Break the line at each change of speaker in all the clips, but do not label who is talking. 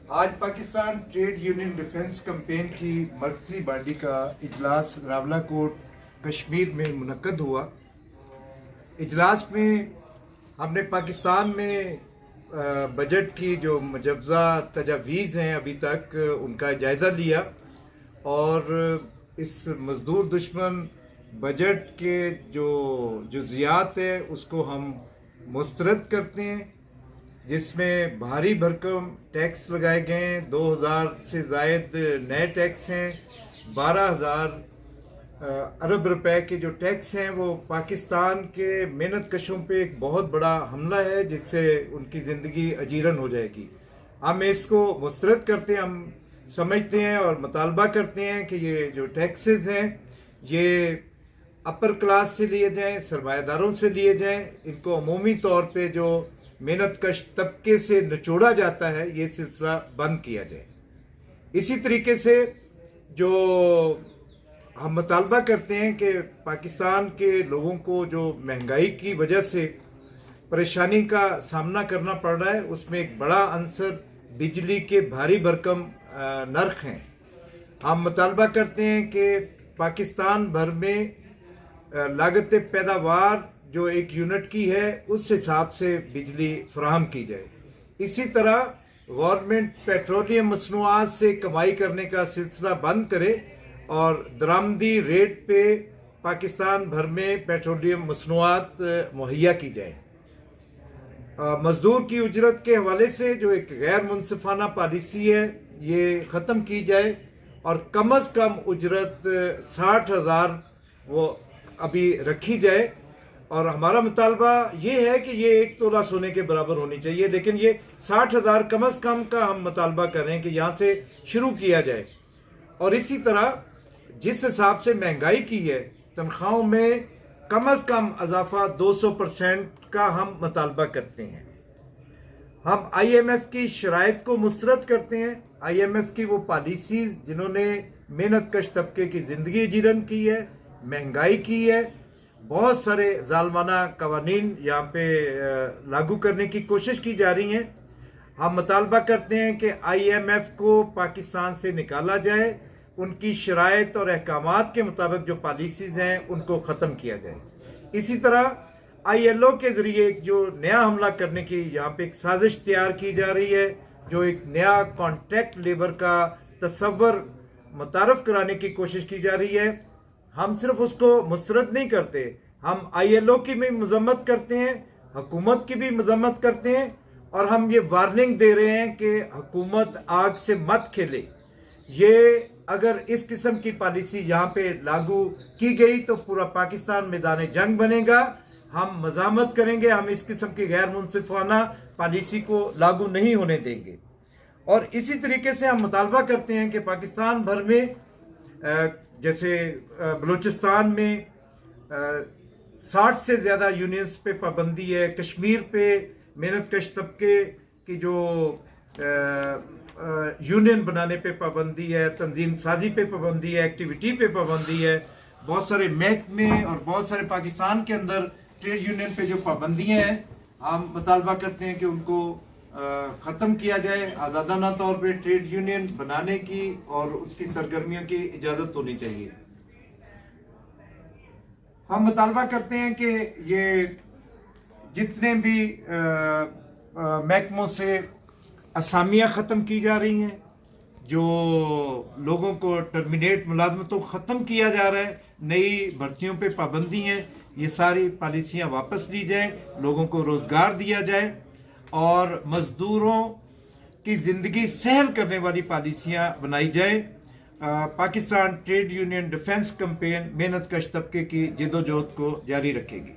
آج Pakistan trade union defence campaign کی مرکزی باڈی کا اجلاس راولہ کوٹ کشمیر میں منعقد ہوا۔ اجلاس میں ہم نے پاکستان میں بجٹ کی جو مجوزہ تجاویز ہیں ابھی تک ان کا جائزہ لیا اور اس مزدور دشمن بجٹ کے جو جزیات ہیں اس کو ہم مسترد کرتے ہیں، جس میں بھاری بھرکم ٹیکس لگائے گئے ہیں۔ 2000 سے زائد نئے ٹیکس ہیں۔ 12,000 ارب روپے کے جو ٹیکس ہیں وہ پاکستان کے محنت کشوں پہ ایک بہت بڑا حملہ ہے، جس سے ان کی زندگی اجیرن ہو جائے گی۔ ہم اس کو مسترد کرتے ہیں، ہم سمجھتے ہیں اور مطالبہ کرتے ہیں کہ یہ جو ٹیکسز ہیں یہ اپر کلاس سے لیے جائیں، سرمایہ داروں سے لیے جائیں، ان کو عمومی طور پہ جو محنت کش طبقے سے نچوڑا جاتا ہے یہ سلسلہ بند کیا جائے۔ اسی طریقے سے جو ہم مطالبہ کرتے ہیں کہ پاکستان کے لوگوں کو جو مہنگائی کی وجہ سے پریشانی کا سامنا کرنا پڑ رہا ہے، اس میں ایک بڑا عنصر بجلی کے بھاری بھرکم نرخ ہیں۔ ہم مطالبہ کرتے ہیں کہ پاکستان بھر میں لاگت پیداوار جو ایک یونٹ کی ہے اس حساب سے بجلی فراہم کی جائے۔ اسی طرح گورنمنٹ پیٹرولیم مصنوعات سے کمائی کرنے کا سلسلہ بند کرے اور درآمدی ریٹ پہ پاکستان بھر میں پیٹرولیم مصنوعات مہیا کی جائے۔ مزدور کی اجرت کے حوالے سے جو ایک غیر منصفانہ پالیسی ہے یہ ختم کی جائے اور کم از کم اجرت 60,000 وہ ابھی رکھی جائے، اور ہمارا مطالبہ یہ ہے کہ یہ 1 تولہ سونے کے برابر ہونی چاہیے، لیکن یہ 60,000 کم از کم کا ہم مطالبہ کر رہے ہیں کہ یہاں سے شروع کیا جائے۔ اور اسی طرح جس حساب سے مہنگائی کی ہے، تنخواہوں میں کم از کم اضافہ 200% کا ہم مطالبہ کرتے ہیں۔ ہم IMF کی شرائط کو مسترد کرتے ہیں۔ IMF کی وہ پالیسیز جنہوں نے محنت کش طبقے کی زندگی اجیرن کی ہے، مہنگائی کی ہے، بہت سارے ظالمانہ قوانین یہاں پہ لاگو کرنے کی کوشش کی جا رہی ہیں۔ ہم مطالبہ کرتے ہیں کہ IMF کو پاکستان سے نکالا جائے، ان کی شرائط اور احکامات کے مطابق جو پالیسیز ہیں ان کو ختم کیا جائے۔ اسی طرح ILO کے ذریعے ایک جو نیا حملہ کرنے کی یہاں پہ ایک سازش تیار کی جا رہی ہے، جو ایک نیا کانٹریکٹ لیبر کا تصور متعارف کرانے کی کوشش کی جا رہی ہے، ہم صرف اس کو مسترد نہیں کرتے، ہم ILO کی بھی مذمت کرتے ہیں، حکومت کی بھی مذمت کرتے ہیں، اور ہم یہ وارننگ دے رہے ہیں کہ حکومت آگ سے مت کھیلے۔ یہ اگر اس قسم کی پالیسی یہاں پہ لاگو کی گئی تو پورا پاکستان میدان جنگ بنے گا۔ ہم مزاحمت کریں گے، ہم اس قسم کی غیر منصفانہ پالیسی کو لاگو نہیں ہونے دیں گے۔ اور اسی طریقے سے ہم مطالبہ کرتے ہیں کہ پاکستان بھر میں جیسے بلوچستان میں 60 سے زیادہ یونینز پہ پابندی ہے، کشمیر پہ محنت کش طبقے کی جو یونین بنانے پہ پابندی ہے، تنظیم سازی پہ پابندی ہے، ایکٹیویٹی پہ پابندی ہے، بہت سارے محکمے اور بہت سارے پاکستان کے اندر ٹریڈ یونین پہ جو پابندیاں ہیں ہم مطالبہ کرتے ہیں کہ ان کو ختم کیا جائے، آزادانہ طور پہ ٹریڈ یونین بنانے کی اور اس کی سرگرمیوں کی اجازت ہونی چاہیے۔ ہم مطالبہ کرتے ہیں کہ یہ جتنے بھی محکموں سے اسامیاں ختم کی جا رہی ہیں، جو لوگوں کو ٹرمینیٹ ملازمتوں ختم کیا جا رہا ہے، نئی بھرتیوں پہ پابندی ہیں، یہ ساری پالیسیاں واپس لی جائیں، لوگوں کو روزگار دیا جائے اور مزدوروں کی زندگی سہل کرنے والی پالیسیاں بنائی جائیں۔ Pakistan trade union defence campaign محنت کش طبقے کی جدوجہد کو جاری رکھے گی۔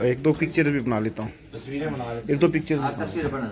1-2 پکچر بھی بنا لیتا ہوں،
تصویریں بنا لیتے ہیں۔
1-2 پکچر
تصویر بنا